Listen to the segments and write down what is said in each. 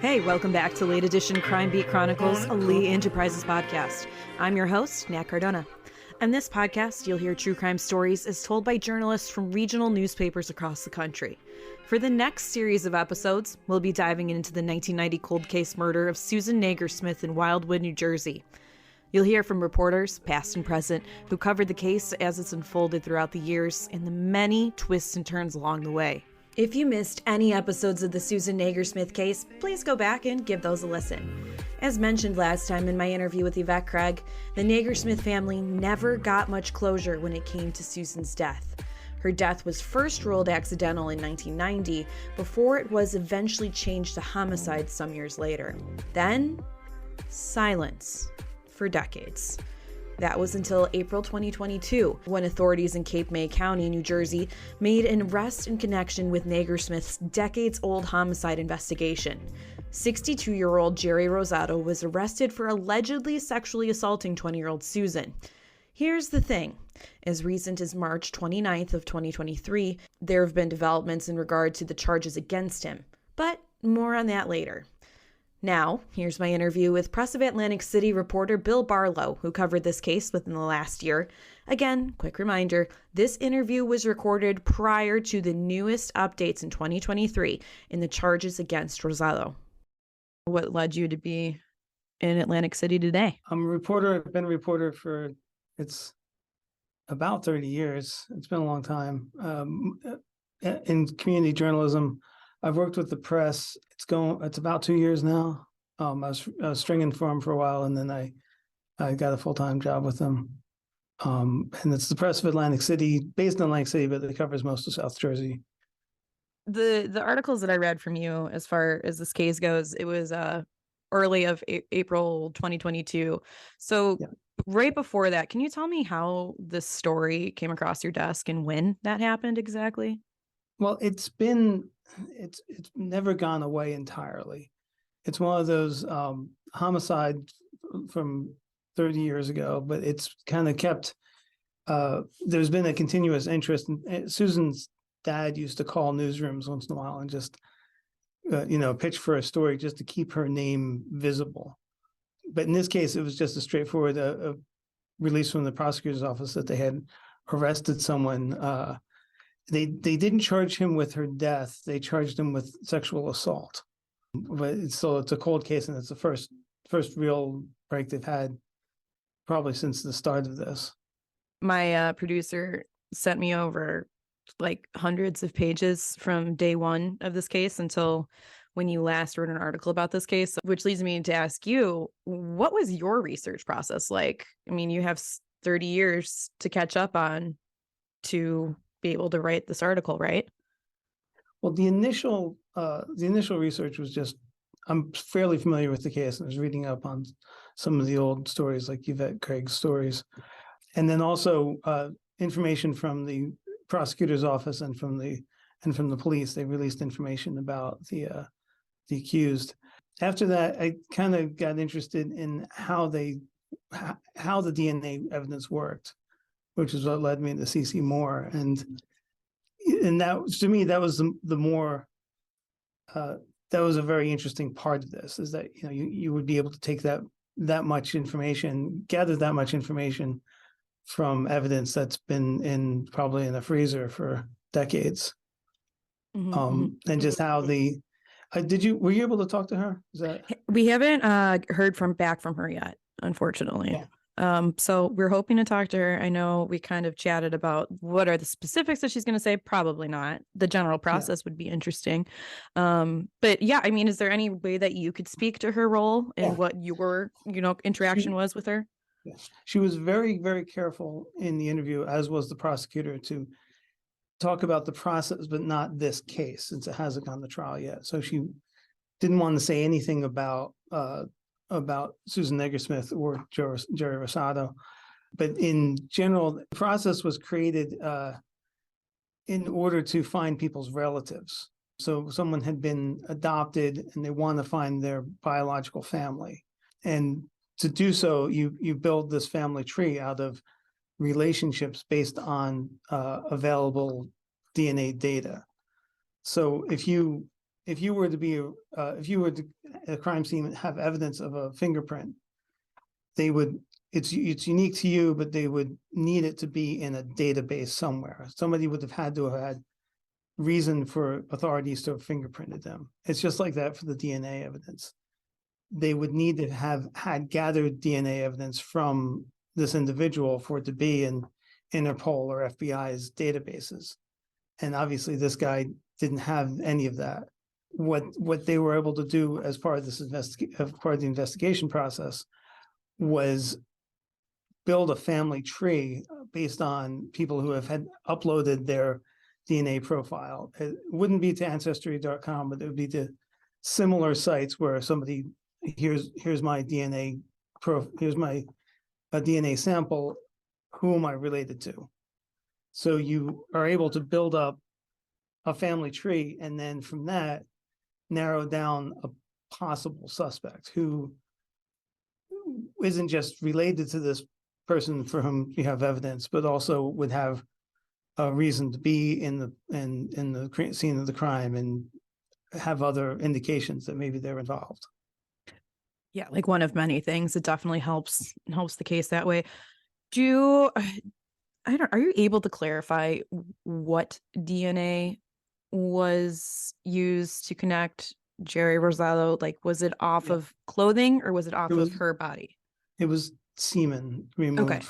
Hey, welcome back to Late Edition Crime Beat Chronicles, a Lee Enterprises podcast. I'm your host, Nat Cardona. On this podcast, you'll hear true crime stories as told by journalists from regional newspapers across the country. For the next series of episodes, we'll be diving into the 1990 cold case murder of Susan Negersmith in Wildwood, New Jersey. You'll hear from reporters, past and present, who covered the case as it's unfolded throughout the years and the many twists and turns along the way. If you missed any episodes of the Susan Negersmith case, please go back and give those a listen. As mentioned last time in my interview with Yvette Craig, the Negersmith family never got much closure when it came to Susan's death. Her death was first ruled accidental in 1990 before it was eventually changed to homicide some years later. Then, silence for decades. That was until April 2022, when authorities in Cape May County, New Jersey, made an arrest in connection with Negersmith's decades-old homicide investigation. 62-year-old Jerry Rosado was arrested for allegedly sexually assaulting 20-year-old Susan. Here's the thing. As recent as March 29th of 2023, there have been developments in regard to the charges against him. But more on that later. Now, here's my interview with Press of Atlantic City reporter Bill Barlow, who covered this case within the last year. Again, quick reminder, this interview was recorded prior to the newest updates in 2023 in the charges against Rosado. What led you to be in Atlantic City today? I'm a reporter. I've been a reporter for, it's about 30 years. It's been a long time. In community journalism, I've worked with the press. It's about 2 years now. I was stringing for them for a while, and then I got a full-time job with them. And it's the Press of Atlantic City, based in Atlantic City, but it covers most of South Jersey. The articles that I read from you, as far as this case goes, it was early of April 2022. So yeah. Right before that, can you tell me how this story came across your desk and when that happened exactly? Well, it's never gone away entirely. It's one of those homicide from 30 years ago, but it's kind of kept, there's been a continuous interest. Susan's dad used to call newsrooms once in a while and just, pitch for a story just to keep her name visible. But in this case, it was just a straightforward release from the prosecutor's office that they had arrested someone. They didn't charge him with her death. They charged him with sexual assault. But it's a cold case, and it's the first real break they've had probably since the start of this. My producer sent me over like hundreds of pages from day one of this case until when you last wrote an article about this case, which leads me to ask you, what was your research process like? I mean, you have 30 years to catch up on to be able to write this article, right? Well, the initial research was just, I'm fairly familiar with the case, and I was reading up on some of the old stories, like Yvette Craig's stories, and then also information from the prosecutor's office and from the police. They released information about the accused. After that, I kind of got interested in how the DNA evidence worked, which is what led me to CC more. And that, to me, that was the more, that was a very interesting part of this, is that, you would be able to take that much information, gather that much information from evidence that's been probably in a freezer for decades. Mm-hmm. And just how were you able to talk to her? We haven't heard back from her yet, unfortunately. Yeah. So we're hoping to talk to her. I know we kind of chatted about what are the specifics that she's going to say. Probably not. The general process would be interesting. But yeah, I mean, is there any way that you could speak to her role and what your, interaction was with her? Yes. She was very, very careful in the interview, as was the prosecutor, to talk about the process, but not this case, since it hasn't gone to trial yet. So she didn't want to say anything about Susan Negersmith or Jerry Rosado. But in general, the process was created in order to find people's relatives. So someone had been adopted and they want to find their biological family. And to do so, you build this family tree out of relationships based on available DNA data. So if you were to be if you were to a crime scene have evidence of a fingerprint, they would it's unique to you, but they would need it to be in a database somewhere. Somebody would have had to have had reason for authorities to have fingerprinted them. It's just like that for the DNA evidence. They would need to have had gathered DNA evidence from this individual for it to be in Interpol or FBI's databases. And obviously this guy didn't have any of that. What they were able to do as part of this part of the investigation process was build a family tree based on people who have had uploaded their DNA profile. It wouldn't be to ancestry.com, but it would be to similar sites where somebody, here's my DNA here's my DNA sample, who am I related to? So you are able to build up a family tree, and then from that narrow down a possible suspect who isn't just related to this person for whom you have evidence, but also would have a reason to be in the scene of the crime and have other indications that maybe they're involved. Yeah, like one of many things. It definitely helps the case that way. Are you able to clarify what DNA was used to connect Jerry Rosado? Like, was it off of clothing or was it off of her body? It was semen removed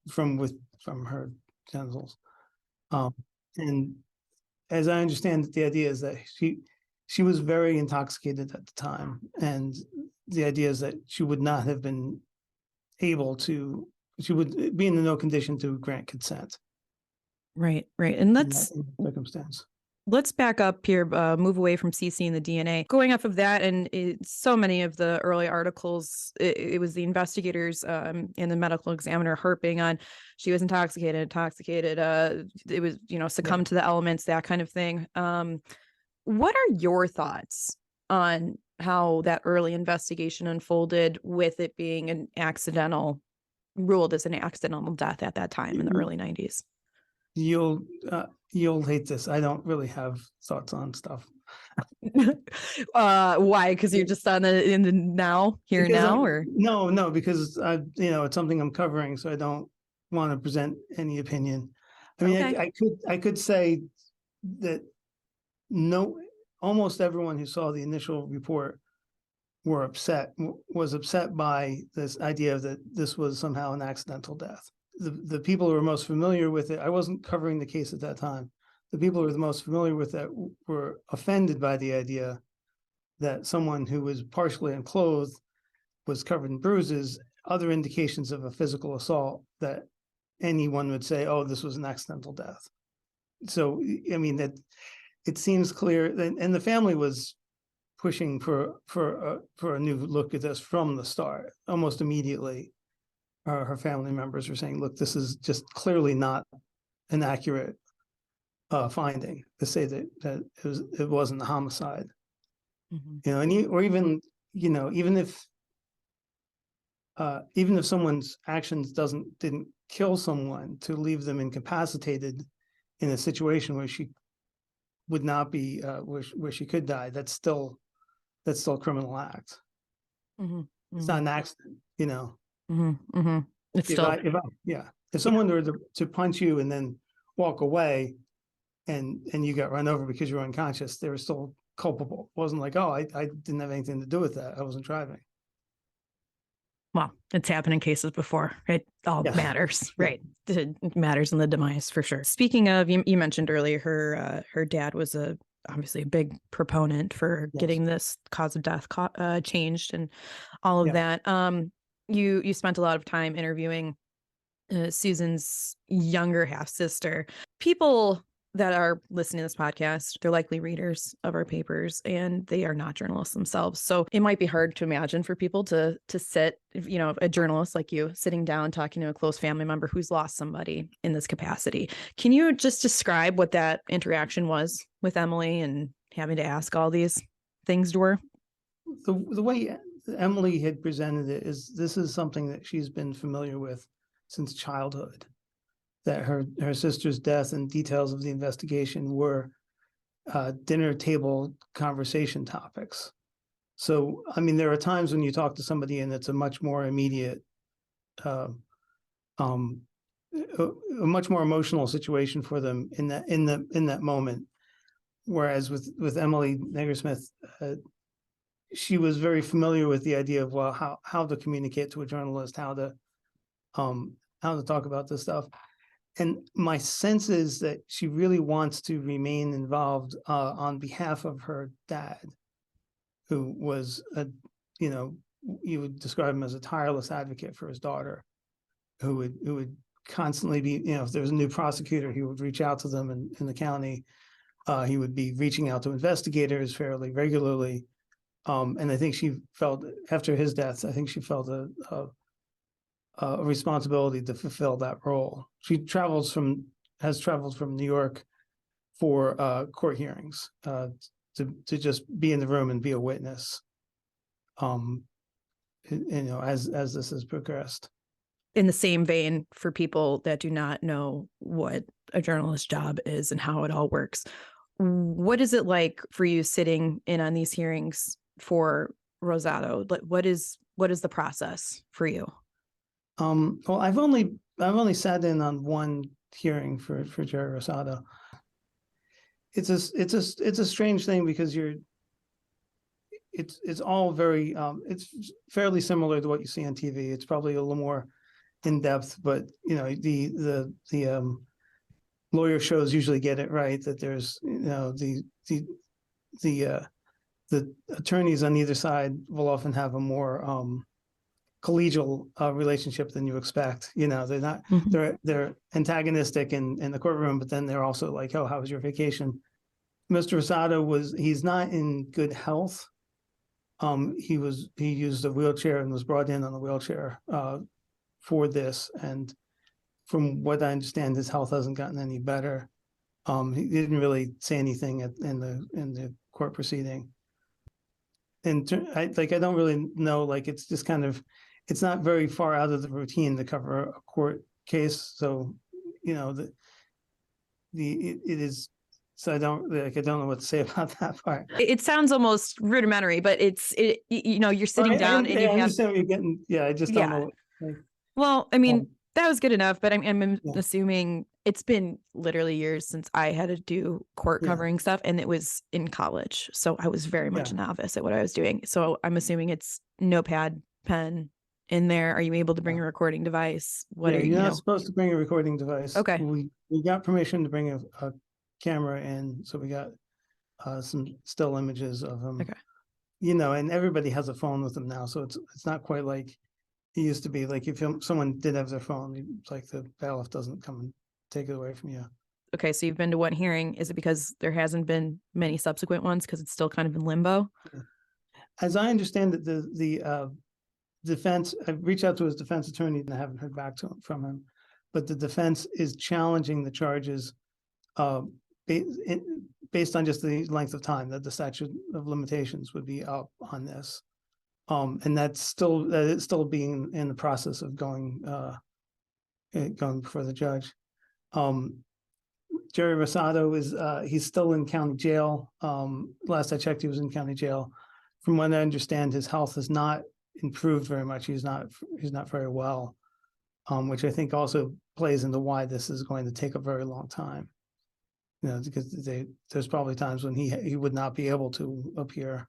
from her genitals. And as I understand it, the idea is that she was very intoxicated at the time, and the idea is that she would not have been able to. She would be in no condition to grant consent. Right. And let's circumstance. Let's back up here, move away from CC and the DNA. Going off of that, and so many of the early articles, it was the investigators and the medical examiner harping on she was intoxicated. It was, succumbed to the elements, that kind of thing. What are your thoughts on how that early investigation unfolded, with it being ruled as an accidental death at that time in the early 90s? You'll hate this. I don't really have thoughts on stuff. Why? Because you're just on in the now, here now, or no, because it's something I'm covering, so I don't want to present any opinion. I mean, okay. I could say that almost everyone who saw the initial report was upset by this idea that this was somehow an accidental death. The people who were most familiar with it, I wasn't covering the case at that time. The people who were the most familiar with it were offended by the idea that someone who was partially unclothed was covered in bruises, other indications of a physical assault, that anyone would say, oh, this was an accidental death. So, I mean, that it seems clear, and the family was pushing for a new look at this from the start. Almost immediately, her family members were saying, look, this is just clearly not an accurate finding to say that it wasn't a homicide. Mm-hmm. Even if someone's actions didn't kill someone, to leave them incapacitated in a situation where she would not be where she could die, that's still a criminal act. Mm-hmm. It's not an accident, Mm-hmm. Mm-hmm. It's if someone were to punch you and then walk away and you got run over because you were unconscious, they were still culpable. It wasn't like, oh, I didn't have anything to do with that, I wasn't driving. Well, it's happened in cases before. It all matters, right? It matters in the demise, for sure. Speaking of, you mentioned earlier her dad was obviously a big proponent for getting this cause of death changed and all of that. You spent a lot of time interviewing Susan's younger half sister. People that are listening to this podcast, they're likely readers of our papers, and they are not journalists themselves. So it might be hard to imagine for people to sit, a journalist like you sitting down talking to a close family member who's lost somebody in this capacity. Can you just describe what that interaction was with Emily and having to ask all these things to her? The way Emily had presented it is, this is something that she's been familiar with since childhood, that her sister's death and details of the investigation were dinner table conversation topics. So, I mean, there are times when you talk to somebody and it's a much more immediate, a much more emotional situation for them in that moment. Whereas with Emily Negersmith, she was very familiar with the idea of, well, how to communicate to a journalist, how to talk about this stuff. And my sense is that she really wants to remain involved on behalf of her dad, who was you would describe him as a tireless advocate for his daughter, who would constantly be, if there was a new prosecutor, he would reach out to them in the county. He would be reaching out to investigators fairly regularly. And I think she felt, after his death, I think she felt a responsibility to fulfill that role. She has traveled from New York for court hearings to just be in the room and be a witness. As this has progressed. In the same vein, for people that do not know what a journalist's job is and how it all works, what is it like for you sitting in on these hearings for Rosado? What is the process for you? Well, I've only sat in on one hearing for Jerry Rosado. It's a strange thing because it's all very it's fairly similar to what you see on TV. It's probably a little more in depth, but the lawyer shows usually get it right, that there's the attorneys on either side will often have a more collegial relationship than you expect. They're not, they're antagonistic in the courtroom, but then they're also like, oh, how was your vacation? Mr. Rosado he's not in good health. He used a wheelchair and was brought in on a wheelchair for this. And from what I understand, his health hasn't gotten any better. He didn't really say anything in the court proceeding. And I don't really know, it's just kind of, it's not very far out of the routine to cover a court case. So, it is, so I don't know what to say about that part. It sounds almost rudimentary, but you're sitting down and you I understand what you're getting. Yeah. I just don't know. Well, I mean, that was good enough, but I'm assuming it's been literally years since I had to do court covering stuff, and it was in college. So I was very much a novice at what I was doing. So I'm assuming it's notepad, pen in there. Are you able to bring a recording device? You're not supposed to bring a recording device. Okay. We got permission to bring a camera in, so we got some still images of him. Okay. And everybody has a phone with them now, so it's not quite like it used to be. Like if someone did have their phone, it's like the bailiff doesn't come and take it away from you. Okay, so you've been to one hearing. Is it because there hasn't been many subsequent ones because it's still kind of in limbo? As I understand it, the defense, I've reached out to his defense attorney and I haven't heard back from him, but the defense is challenging the charges based on just the length of time that the statute of limitations would be up on this. And it's still being in the process of going before the judge. Jerry Rosado he's still in county jail. Last I checked, he was in county jail. From what I understand, his health has not improved very much. He's not very well, which I think also plays into why this is going to take a very long time. Because there's probably times when he would not be able to appear.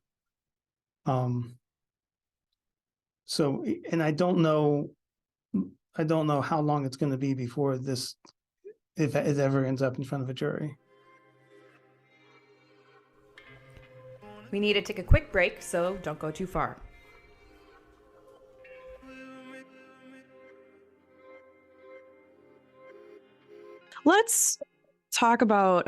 So, and I don't know how long it's going to be before this, if it ever ends up in front of a jury. We need to take a quick break, so don't go too far. Let's talk about,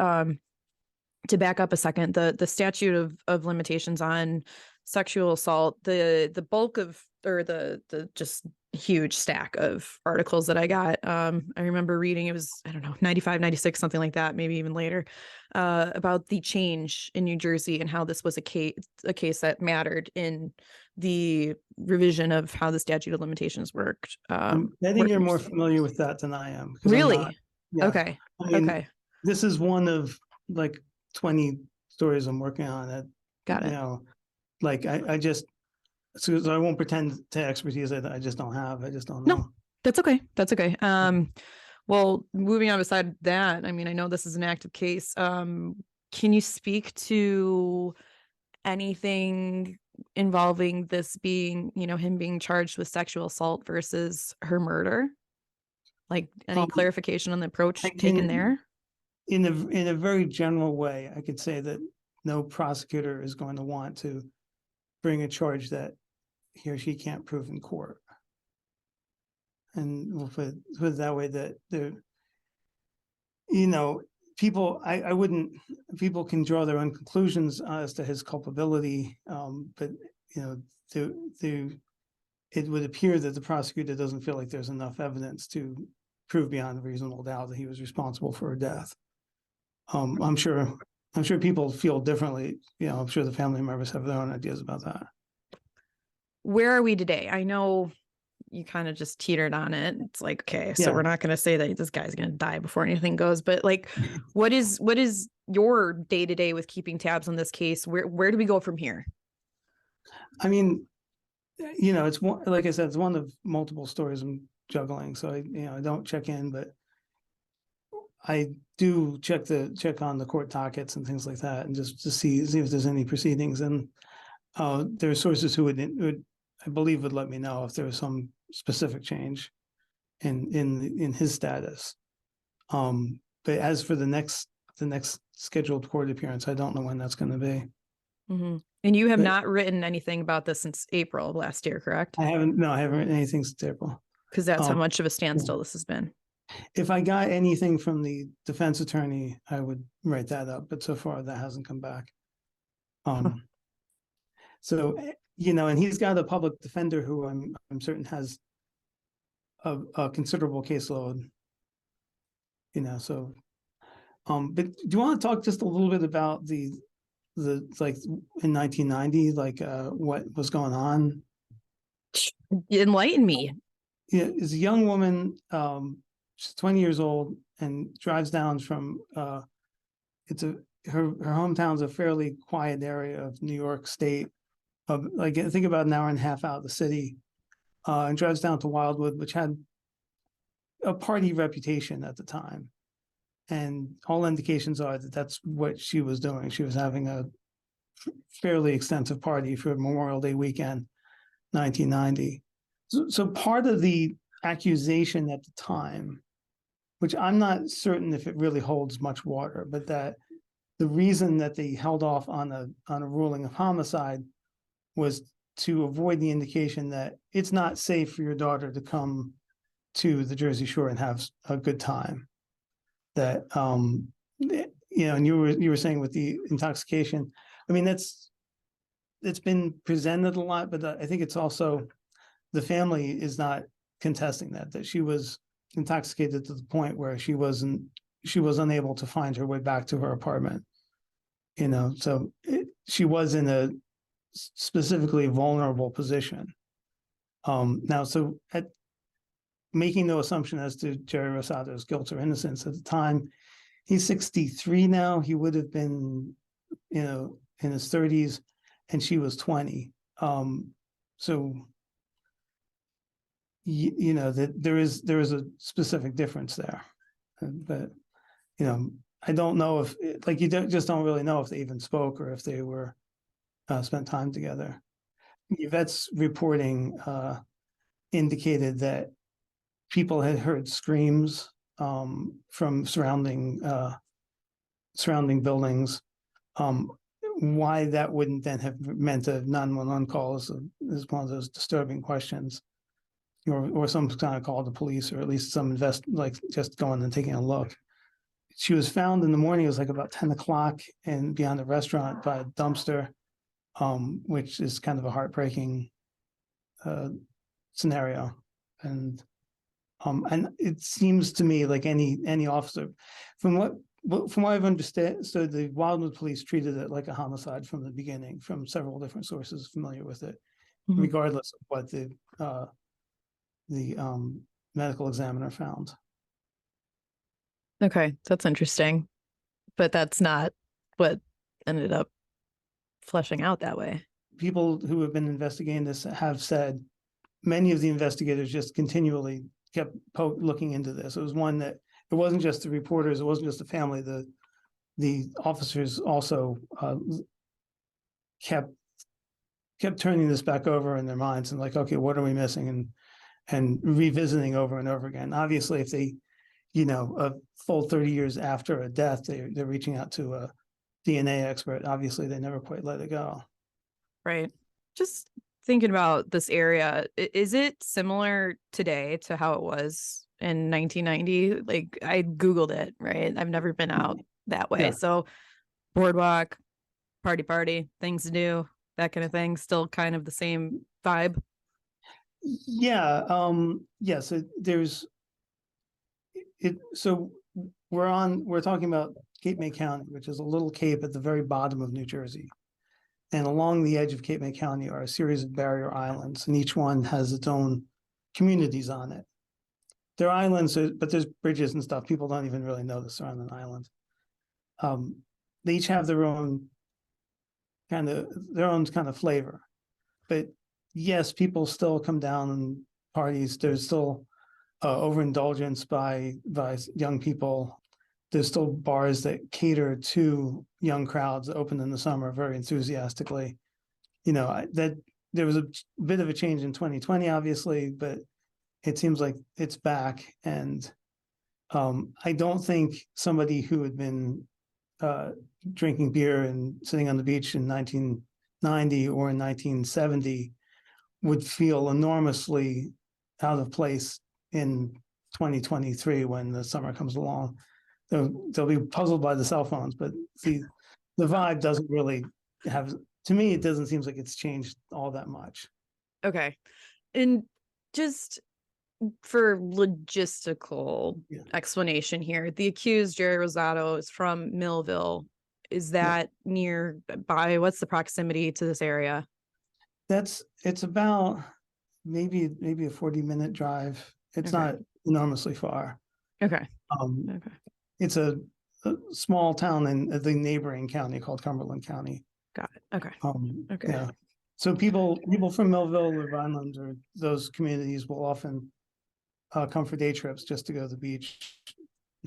to back up a second, the statute of limitations on sexual assault, the bulk of, or the just huge stack of articles that I got. I remember reading, it was, 95, 96, something like that, maybe even later, about the change in New Jersey and how this was a case that mattered in the revision of how the statute of limitations worked. I think you're more familiar with that than I am. Really? Yeah. Okay. I mean, okay. This is one of like 20 stories I'm working on that, Got you it. know, like I just, so I won't pretend to expertise that I just don't have. I just don't No, know. that's okay. That's okay. Well, moving on beside that, I mean, I know this is an active case. Can you speak to anything involving this being, him being charged with sexual assault versus her murder? Like any Um, clarification on the approach like taken there? in a very general way, I could say that no prosecutor is going to want to bring a charge that he or she can't prove in court. And we'll put it that way, that there, people, I wouldn't, people can draw their own conclusions as to his culpability. But, it would appear that the prosecutor doesn't feel like there's enough evidence to prove beyond a reasonable doubt that he was responsible for her death. I'm sure people feel differently. I'm sure the family members have their own ideas about that. Where are we today? I know you kind of just teetered on it. It's like, okay, so Yeah. we're not going to say that this guy's going to die before anything goes, but like, what is your day to day with keeping tabs on this case? Where do we go from here? I mean, it's one, like I said, it's one of multiple stories I'm juggling. So I don't check in, but I do check on the court dockets and things like that, and just to see if there's any proceedings. And there are sources who would I believe would let me know if there was some specific change in his status. But as for the next scheduled court appearance, I don't know when that's going to be. Mm-hmm. And you have But not written anything about this since April of last year, correct? I haven't written anything since April. Because that's how much of a standstill this has been. If I got anything from the defense attorney, I would write that up. But so far, that hasn't come back. So, and he's got a public defender who I'm certain has a considerable caseload. So, but do you want to talk just a little bit about the like in 1990, like what was going on? Enlighten me. Yeah, is a young woman, she's 20 years old and drives down from her hometown's a fairly quiet area of New York State, like I think about an hour and a half out of the city, and drives down to Wildwood, which had a party reputation at the time. And all indications are that that's what she was doing. She was having a fairly extensive party for Memorial Day weekend, 1990. So part of the accusation at the time, which I'm not certain if it really holds much water, but that the reason that they held off on a ruling of homicide was to avoid the indication that it's not safe for your daughter to come to the Jersey Shore and have a good time. That and you were saying with the intoxication, I mean it's been presented a lot, but I think it's also the family is not contesting that she was intoxicated to the point where she was unable to find her way back to her apartment. So she was in a specifically vulnerable position. Now, so making no assumption as to Jerry Rosado's guilt or innocence at the time, he's 63 now. He would have been, in his 30s, and she was 20. So that there is a specific difference there, but I don't know if you just don't really know if they even spoke or if they were spent time together. Yvette's reporting indicated that people had heard screams from surrounding buildings. Why that wouldn't then have meant a 911 call is one of those disturbing questions, or some kind of call to police, or at least some just going and taking a look. She was found in the morning. It was like about 10 o'clock and beyond the restaurant by a dumpster, which is kind of a heartbreaking scenario. And it seems to me like any officer, from what I've understood, so the Wildwood police treated it like a homicide from the beginning, from several different sources familiar with it, regardless of what the medical examiner found. Okay, that's interesting, but that's not what ended up fleshing out that way. People who have been investigating this have said many of the investigators just continually kept looking into this. It was one that it wasn't just the reporters, it wasn't just the family. The officers also kept turning this back over in their minds and like, okay, what are we missing? And revisiting over and over again. Obviously, if they, a full 30 years after a death, they're reaching out to a DNA expert. Obviously, they never quite let it go. Right. Just thinking about this area, is it similar today to how it was in 1990? Like, I Googled it, right? I've never been out that way. Yeah. So boardwalk, party, things to do, that kind of thing, still kind of the same vibe. Yeah. So there's it. So we're talking about Cape May County, which is a little cape at the very bottom of New Jersey. And along the edge of Cape May County are a series of barrier islands, and each one has its own communities on it. They're islands, but there's bridges and stuff. People don't even really notice they're on an island. They each have their own kind of flavor. But yes, people still come down and parties. There's still overindulgence by young people. There's still bars that cater to young crowds that open in the summer very enthusiastically. That there was a bit of a change in 2020, obviously, but it seems like it's back. And I don't think somebody who had been drinking beer and sitting on the beach in 1990 or in 1970 would feel enormously out of place in 2023 when the summer comes along. They'll be puzzled by the cell phones, but the vibe doesn't really have, to me, it doesn't seem like it's changed all that much. Okay. And just for logistical explanation here, the accused, Jerry Rosado, is from Millville. Is that nearby? What's the proximity to this area? It's about maybe a 40-minute drive. It's not enormously far. Okay. It's a small town in the neighboring county called Cumberland County. Got it. Okay. Okay. Yeah. So people from Millville or Vineland or those communities will often come for day trips just to go to the beach,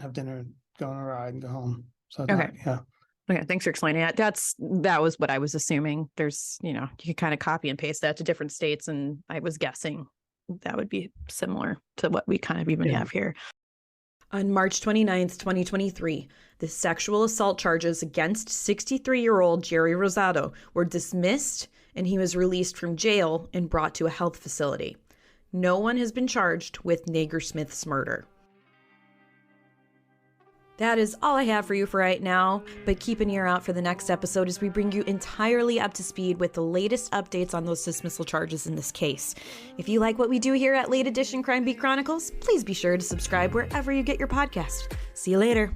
have dinner, go on a ride, and go home. So Okay, thanks for explaining that. That was what I was assuming. There's, you can kind of copy and paste that to different states, and I was guessing that would be similar to what we kind of even have here. On March 29th, 2023, the sexual assault charges against 63-year-old Jerry Rosado were dismissed, and he was released from jail and brought to a health facility. No one has been charged with Negersmith's murder. That is all I have for you for right now, but keep an ear out for the next episode as we bring you entirely up to speed with the latest updates on those dismissal charges in this case. If you like what we do here at Late Edition Crime Beat Chronicles, please be sure to subscribe wherever you get your podcast. See you later.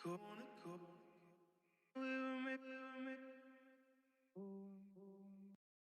go. We were made